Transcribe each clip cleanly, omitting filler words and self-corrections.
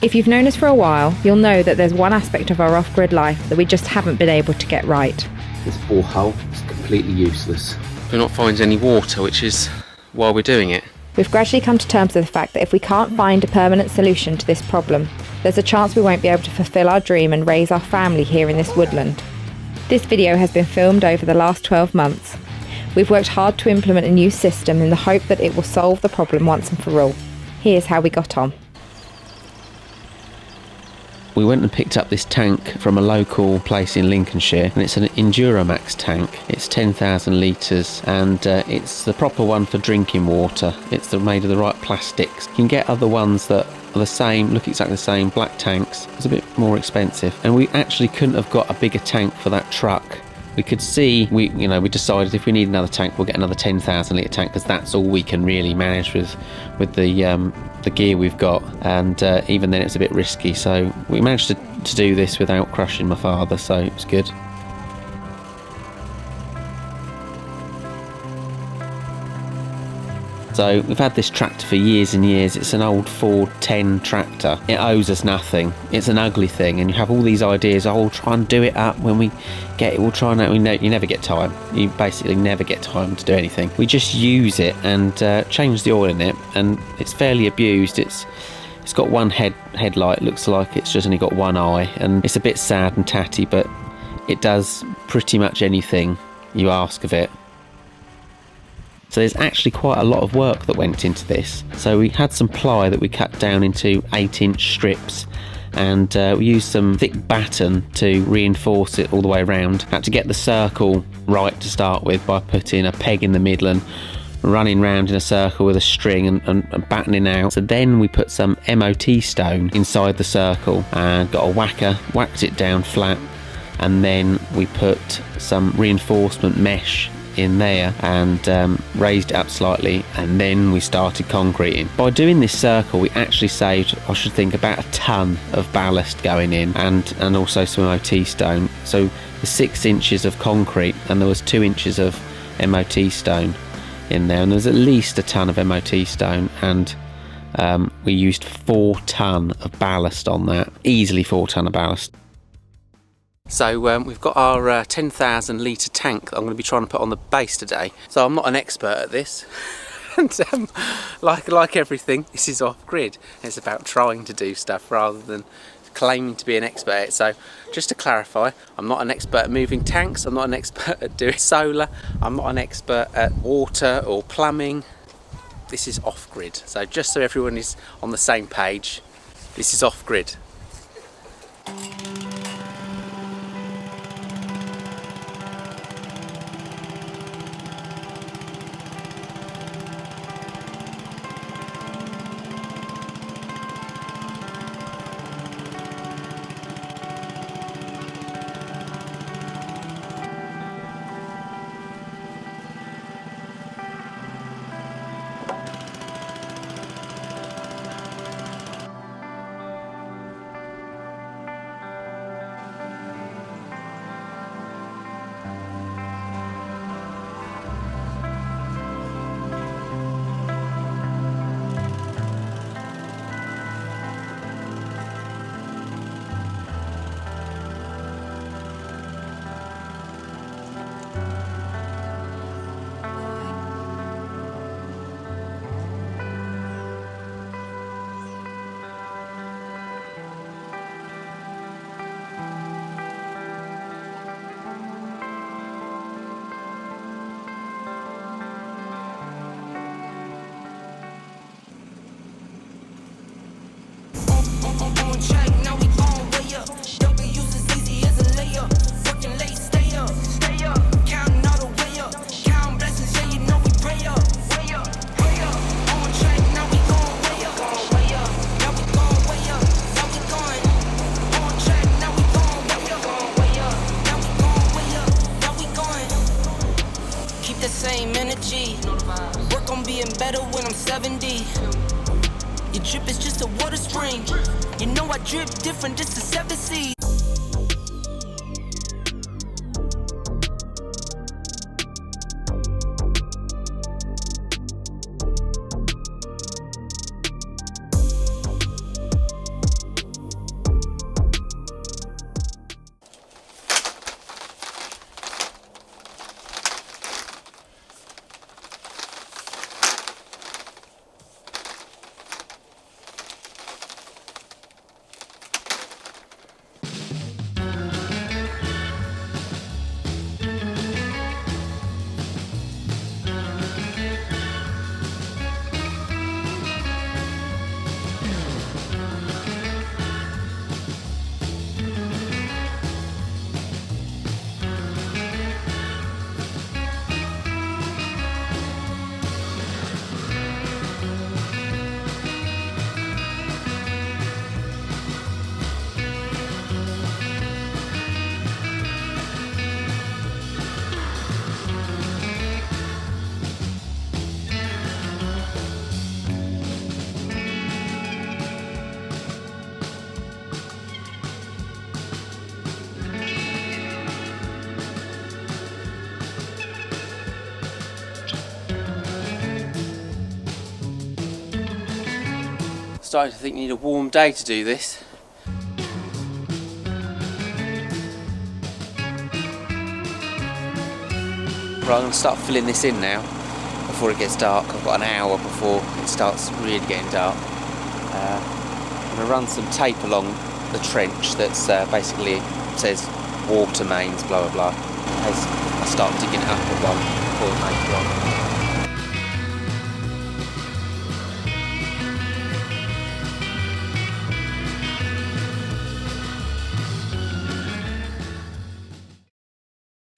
If you've known us for a while, you'll know that there's one aspect of our off-grid life that we just haven't been able to get right. This borehole is completely useless. We're not finding any water, which is why we're doing it. We've gradually come to terms with the fact that if we can't find a permanent solution to this problem, there's a chance we won't be able to fulfil our dream and raise our family here in this woodland. This video has been filmed over the last 12 months. We've worked hard to implement a new system in the hope that it will solve the problem once and for all. Here's how we got on. We went and picked up this tank from a local place in Lincolnshire, and it's an Enduramax tank. It's 10,000 litres, and it's the proper one for drinking water. It's made of the right plastics. You can get other ones that are the same, look exactly the same, black tanks. It's a bit more expensive, and we actually couldn't have got a bigger tank for that truck. We could see, we decided if we need another tank, we'll get another 10,000 litre tank, because that's all we can really manage with the gear we've got, and even then it's a bit risky. So we managed to do this without crushing my father, so it was good. So we've had this tractor for years and years. It's an old Ford 10 tractor. It owes us nothing. It's an ugly thing, and you have all these ideas. Oh, we'll try and do it up when we get it. We'll try and you never get time. You basically never get time to do anything. We just use it and change the oil in it, and it's fairly abused. It's got one headlight. Looks like it's just only got one eye, and it's a bit sad and tatty, but it does pretty much anything you ask of it. So there's actually quite a lot of work that went into this. So we had some ply that we cut down into 8-inch strips, and we used some thick batten to reinforce it all the way around. Had to get the circle right to start with by putting a peg in the middle and running round in a circle with a string and battening out. So then we put some MOT stone inside the circle and got a whacker, whacked it down flat, and then we put some reinforcement mesh in there and raised it up slightly, and then we started concreting. By doing this circle, we actually saved, I should think, about a ton of ballast going in, and also some MOT stone. So the 6 inches of concrete, and there was 2 inches of MOT stone in there, and there was at least a ton of MOT stone, and we used 4 ton of ballast on that, easily 4 ton of ballast. So we've got our 10,000 litre tank that I'm going to be trying to put on the base today. So I'm not an expert at this, and like everything, this is off-grid. It's about trying to do stuff rather than claiming to be an expert. So just to clarify, I'm not an expert at moving tanks, I'm not an expert at doing solar, I'm not an expert at water or plumbing. This is off-grid. So just so everyone is on the same page, this is off-grid. Work on being better when I'm 70. Your drip is just a water spring. You know I drip different, just a 7 seed. starting to think you need a warm day to do this. Right, I'm going to start filling this in now before it gets dark. I've got an hour before it starts really getting dark. I'm going to run some tape along the trench that's basically says water mains, blah blah blah, as I start digging it up at one before the mains drop.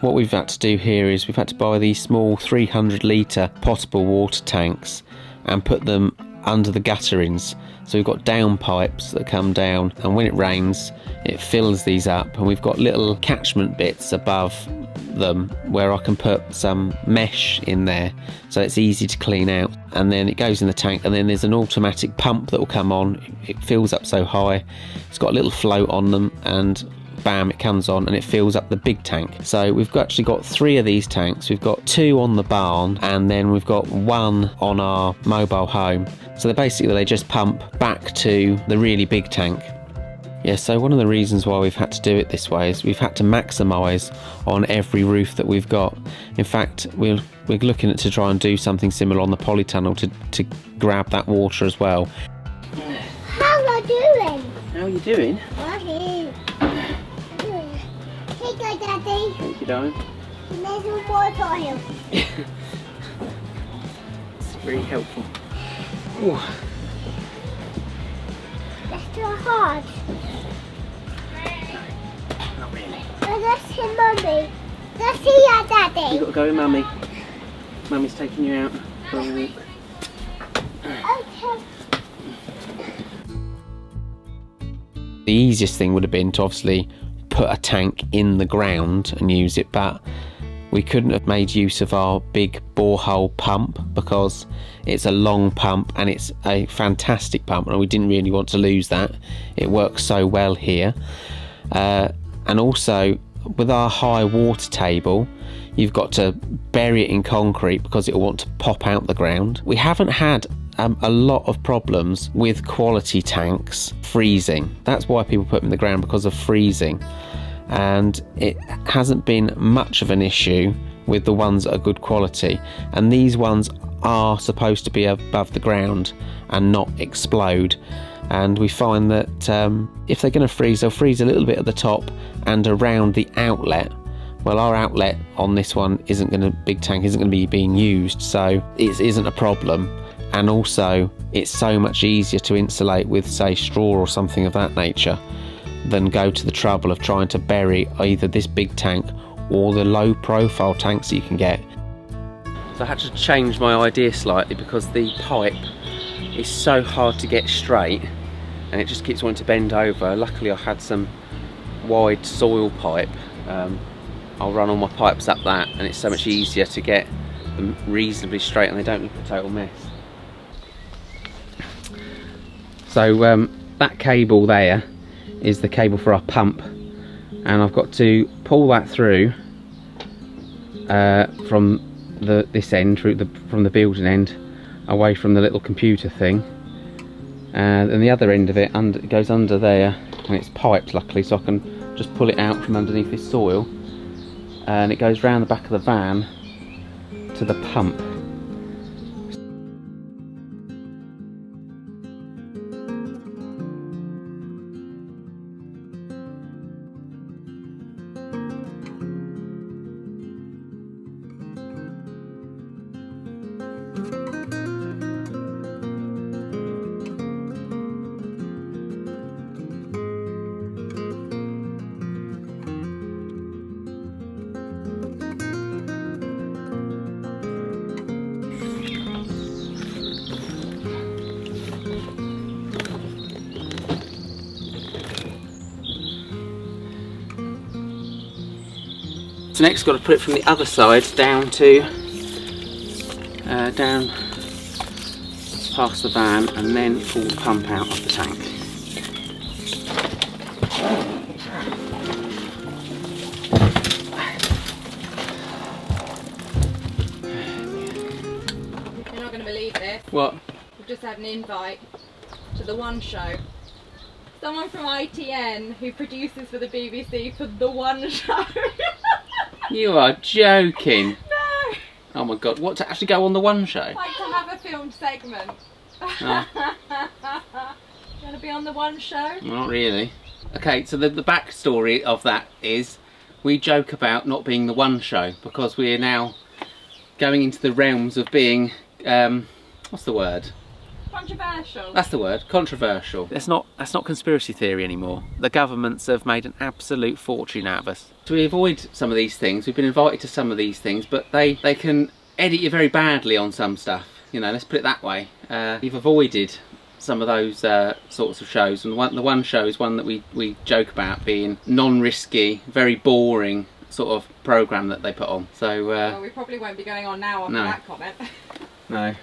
What we've had to do here is we've had to buy these small 300 litre potable water tanks and put them under the gutterings. So we've got down pipes that come down, and when it rains it fills these up, and we've got little catchment bits above them where I can put some mesh in there so it's easy to clean out, and then it goes in the tank, and then there's an automatic pump that will come on. It fills up so high, it's got a little float on them, and bam, it comes on and it fills up the big tank. So we've actually got 3 of these tanks. We've got 2 on the barn, and then we've got 1 on our mobile home. So they just pump back to the really big tank. Yeah, so one of the reasons why we've had to do it this way is we've had to maximise on every roof that we've got. In fact, we're looking at to try and do something similar on the polytunnel to grab that water as well. How are you doing? How are you doing? Okay. Here you go, Daddy. Thank you, darling. There's some water here. It's really helpful. Ooh. That's too hard. No, not really. Let's see Mummy. Let's see your Daddy. You've got to go with Mummy. Mummy's taking you out for a walk. Okay. The easiest thing would have been to obviously put a tank in the ground and use it, but we couldn't have made use of our big borehole pump because it's a long pump and it's a fantastic pump, and we didn't really want to lose that. It works so well here, and also with our high water table you've got to bury it in concrete because it will want to pop out the ground. We haven't had a lot of problems with quality tanks freezing. That's why people put them in the ground, because of freezing, and it hasn't been much of an issue with the ones that are good quality, and these ones are supposed to be above the ground and not explode. And we find that if they're going to freeze, they'll freeze a little bit at the top and around the outlet. Well, our outlet on this one big tank isn't going to be being used, so it isn't a problem. And also it's so much easier to insulate with, say, straw or something of that nature than go to the trouble of trying to bury either this big tank or the low profile tanks that you can get. So I had to change my idea slightly because the pipe is so hard to get straight and it just keeps wanting to bend over. Luckily I had some wide soil pipe. I'll run all my pipes up that, and it's so much easier to get them reasonably straight and they don't look a total mess. So that cable there is the cable for our pump, and I've got to pull that through from this end, from the building end, away from the little computer thing, and the other end of it goes under there, and it's piped luckily, so I can just pull it out from underneath this soil, and it goes round the back of the van to the pump. So next got to put it from the other side down to down past the van, and then pull the pump out of the tank. You're not going to believe this. What? We've just had an invite to the One Show. Someone from ITN who produces for the BBC for the One Show. You are joking. No! Oh my god, what, to actually go on the One Show? Like to have a filmed segment. Oh. You want to be on the One Show? Not really. Okay, so the backstory of that is we joke about not being the One Show because we are now going into the realms of being, what's the word? Controversial. That's the word, controversial. That's not conspiracy theory anymore. The governments have made an absolute fortune out of us. So we avoid some of these things. We've been invited to some of these things, but they can edit you very badly on some stuff. You know, let's put it that way. We've avoided some of those sorts of shows, and the One Show is one that we joke about being non-risky, very boring sort of programme that they put on. So well, we probably won't be going on now after that comment. No.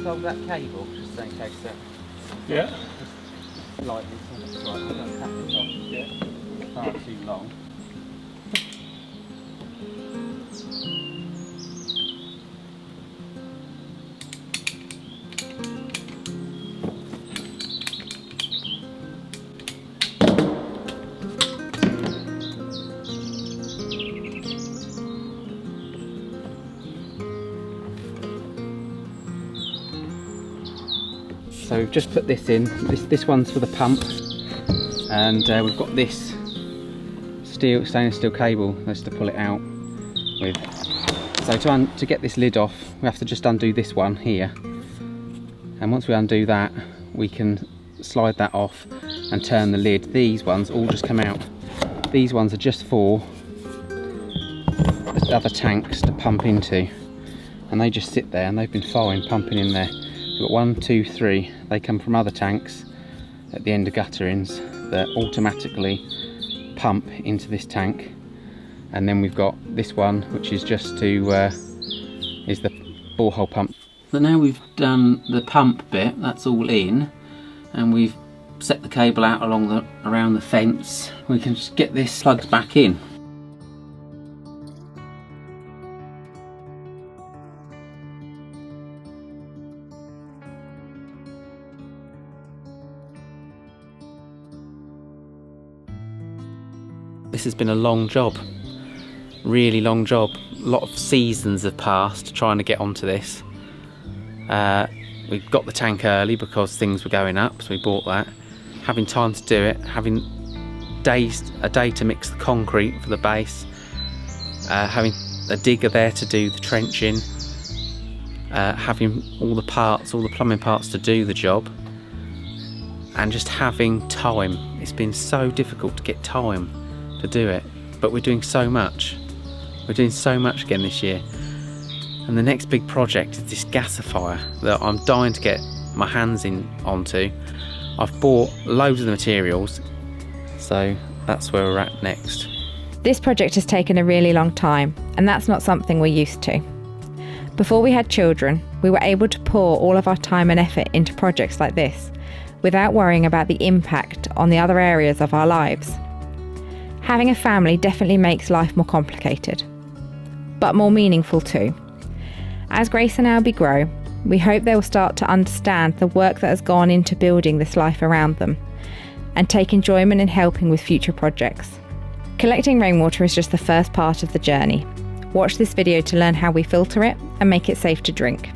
Hold that cable, just in case that. Yeah. Lightly, so right, we don't cut it off. Yeah. It's far too long. So we've just put this in. This one's for the pump, and we've got this stainless steel cable that's to pull it out with. So to get this lid off, we have to just undo this one here, and once we undo that, we can slide that off and turn the lid. These ones all just come out. These ones are just for the other tanks to pump into, and they just sit there, and they've been fine pumping in there. We've got 1, 2, 3. They come from other tanks at the end of gutterings that automatically pump into this tank, and then we've got this one which is just to is the borehole pump. So now we've done the pump bit, that's all in, and we've set the cable out around the fence. We can just get this plugged back in. This has been a long job, really long job. A lot of seasons have passed trying to get onto this. We got the tank early because things were going up, so we bought that. Having time to do it, having a day to mix the concrete for the base, having a digger there to do the trenching, having all the plumbing parts to do the job, and just having time. It's been so difficult to get time to do it, but we're doing so much. We're doing so much again this year, and the next big project is this gasifier that I'm dying to get my hands onto. I've bought loads of the materials, so that's where we're at next. This project has taken a really long time, and that's not something we're used to. Before we had children, we were able to pour all of our time and effort into projects like this without worrying about the impact on the other areas of our lives. Having a family definitely makes life more complicated, but more meaningful too. As Grace and Albie grow, we hope they will start to understand the work that has gone into building this life around them and take enjoyment in helping with future projects. Collecting rainwater is just the first part of the journey. Watch this video to learn how we filter it and make it safe to drink.